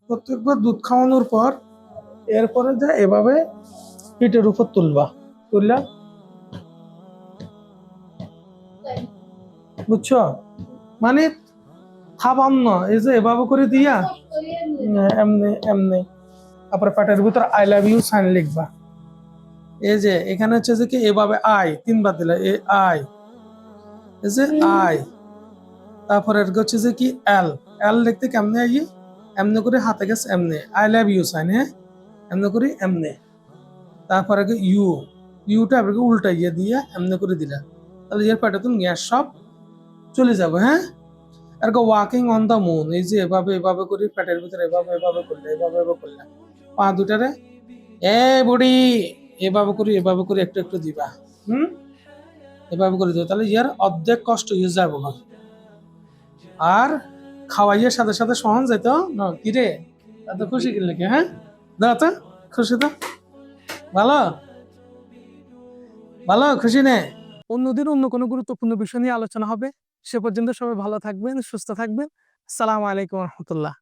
প্রত্যেকবার দুধ খাওয়ানোর পর এরপরে যা এভাবে পিঠের উপর তুলবা, তুললা, বুঝছো? মানে খাবার না, এই যে এভাবে করে দিয়া এমনি এমনি, তারপরে পেটের ভিতর আই লাভ ইউ সাইন লিখবা। এই যে এখানে হচ্ছে যে কি এভাবে আই তিনবার দিলা, এ আই, এই যে আই, তারপরে হচ্ছে যে কি এল, এল লিখতে কেমনে আই, এমনি করে হাতে গেছে এমনি আই লাভ ইউ সাইন, হ্যাঁ এমনি করে এমনি, তারপরে ইউ, ইউটা আপনাকে উল্টাইয়ে দিয়ে এমনি করে দিলা, তাহলে এর পেটে তুমি গ্যাস সব চলে যাবে। হ্যাঁ, are walking on the moon, এই যে এভাবে এভাবে করে পেটের ভিতরে এভাবে এভাবে করলে, এভাবে এভাবে করলে, পা দুটারে এ বুড়ি এভাবে করে একটু একটু দিবা। হুম, এভাবে করে দিবা, তাহলে ইয়ার অর্ধেক কষ্ট হয়ে যাবো না। আর খাওয়াইয়ের সাথে সাথে সহন যেত না, কিরে এত খুশি কিনলে কি? হ্যাঁ, দাও তো, খুশি তো, ভালো ভালো, খুশি নে। অন্যদিন অন্য কোনো গুরুত্বপূর্ণ বিষয় নিয়ে আলোচনা হবে। সে পর্যন্ত সবাই ভালো থাকবেন, সুস্থ থাকবেন। আসসালামু আলাইকুম রহমতুল্লাহ।